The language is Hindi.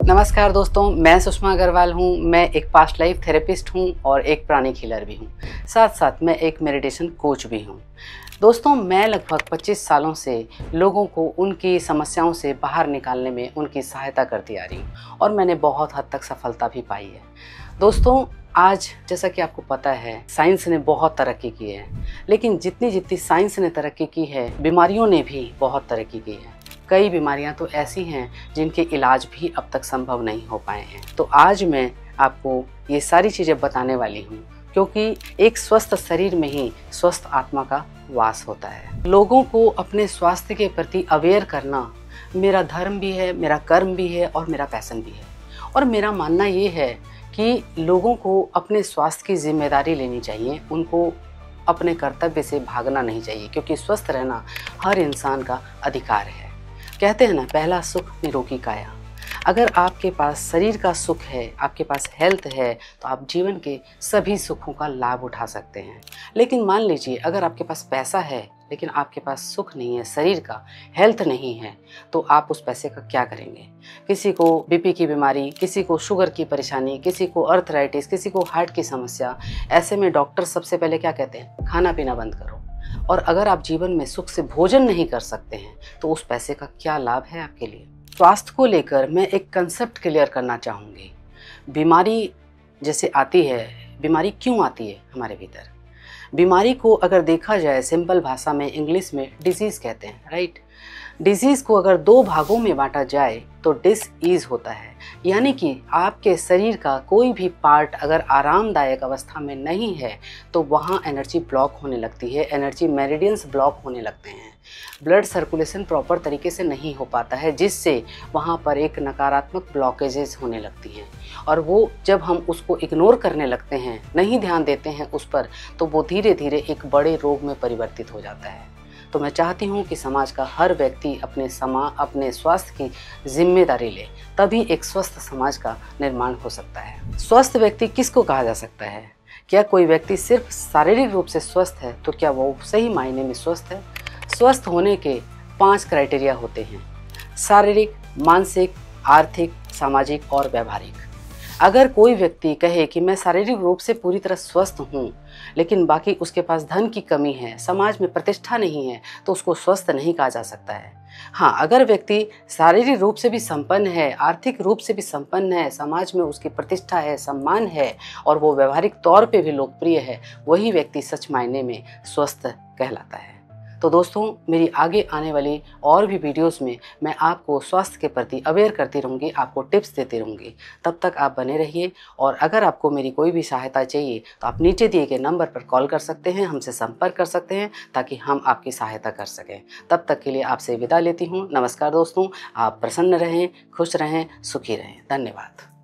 नमस्कार दोस्तों, मैं सुषमा अग्रवाल हूँ। मैं एक पास्ट लाइफ थेरेपिस्ट हूँ और एक प्राणिक हीलर भी हूँ। साथ साथ मैं एक मेडिटेशन कोच भी हूँ। दोस्तों, मैं लगभग 25 सालों से लोगों को उनकी समस्याओं से बाहर निकालने में उनकी सहायता करती आ रही हूँ और मैंने बहुत हद तक सफलता भी पाई है। दोस्तों, आज जैसा कि आपको पता है, साइंस ने बहुत तरक्की की है, लेकिन जितनी साइंस ने तरक्की की है, बीमारियों ने भी बहुत तरक्की की है। कई बीमारियां तो ऐसी हैं जिनके इलाज भी अब तक संभव नहीं हो पाए हैं। तो आज मैं आपको ये सारी चीज़ें बताने वाली हूँ, क्योंकि एक स्वस्थ शरीर में ही स्वस्थ आत्मा का वास होता है। लोगों को अपने स्वास्थ्य के प्रति अवेयर करना मेरा धर्म भी है, मेरा कर्म भी है और मेरा पैशन भी है। और मेरा मानना ये है कि लोगों को अपने स्वास्थ्य की जिम्मेदारी लेनी चाहिए, उनको अपने कर्तव्य से भागना नहीं चाहिए, क्योंकि स्वस्थ रहना हर इंसान का अधिकार है। कहते हैं ना, पहला सुख निरोगी काया। अगर आपके पास शरीर का सुख है, आपके पास हेल्थ है, तो आप जीवन के सभी सुखों का लाभ उठा सकते हैं। लेकिन मान लीजिए, अगर आपके पास पैसा है लेकिन आपके पास सुख नहीं है, शरीर का हेल्थ नहीं है, तो आप उस पैसे का क्या करेंगे? किसी को बीपी की बीमारी, किसी को शुगर की परेशानी, किसी को अर्थराइटिस, किसी को हार्ट की समस्या। ऐसे में डॉक्टर सबसे पहले क्या कहते हैं? खाना पीना बंद करो। और अगर आप जीवन में सुख से भोजन नहीं कर सकते हैं, तो उस पैसे का क्या लाभ है आपके लिए? स्वास्थ्य को लेकर मैं एक कंसेप्ट क्लियर करना चाहूँगी। बीमारी जैसे आती है, बीमारी क्यों आती है हमारे भीतर? बीमारी को अगर देखा जाए सिंपल भाषा में, इंग्लिश में डिजीज़ कहते हैं, राइट? डिजीज़ को अगर दो भागों में बांटा जाए तो डिसईज होता है, यानी कि आपके शरीर का कोई भी पार्ट अगर आरामदायक अवस्था में नहीं है तो वहाँ एनर्जी ब्लॉक होने लगती है, एनर्जी मेरिडियंस ब्लॉक होने लगते हैं, ब्लड सर्कुलेशन प्रॉपर तरीके से नहीं हो पाता है, जिससे वहाँ पर एक नकारात्मक ब्लॉकेजेस होने लगती हैं। और वो जब हम उसको इग्नोर करने लगते हैं, नहीं ध्यान देते हैं उस पर, तो वो धीरे धीरे एक बड़े रोग में परिवर्तित हो जाता है। तो मैं चाहती हूँ कि समाज का हर व्यक्ति अपने स्वास्थ्य की जिम्मेदारी ले, तभी एक स्वस्थ समाज का निर्माण हो सकता है। स्वस्थ व्यक्ति किसको कहा जा सकता है? क्या कोई व्यक्ति सिर्फ शारीरिक रूप से स्वस्थ है तो क्या वो सही मायने में स्वस्थ है? स्वस्थ होने के 5 क्राइटेरिया होते हैं: शारीरिक, मानसिक, आर्थिक, सामाजिक और व्यवहारिक। अगर कोई व्यक्ति कहे कि मैं शारीरिक रूप से पूरी तरह स्वस्थ हूँ, लेकिन बाकी उसके पास धन की कमी है, समाज में प्रतिष्ठा नहीं है, तो उसको स्वस्थ नहीं कहा जा सकता है। हाँ, अगर व्यक्ति शारीरिक रूप से भी संपन्न है, आर्थिक रूप से भी संपन्न है, समाज में उसकी प्रतिष्ठा है, सम्मान है और वो व्यवहारिक तौर पे भी लोकप्रिय है, वही व्यक्ति सच मायने में स्वस्थ कहलाता है। तो दोस्तों, मेरी आगे आने वाली और भी वीडियोस में मैं आपको स्वास्थ्य के प्रति अवेयर करती रहूँगी, आपको टिप्स देती रहूँगी। तब तक आप बने रहिए, और अगर आपको मेरी कोई भी सहायता चाहिए तो आप नीचे दिए गए नंबर पर कॉल कर सकते हैं, हमसे संपर्क कर सकते हैं, ताकि हम आपकी सहायता कर सकें। तब तक के लिए आपसे विदा लेती हूँ। नमस्कार दोस्तों, आप प्रसन्न रहें, खुश रहें, सुखी रहें। धन्यवाद।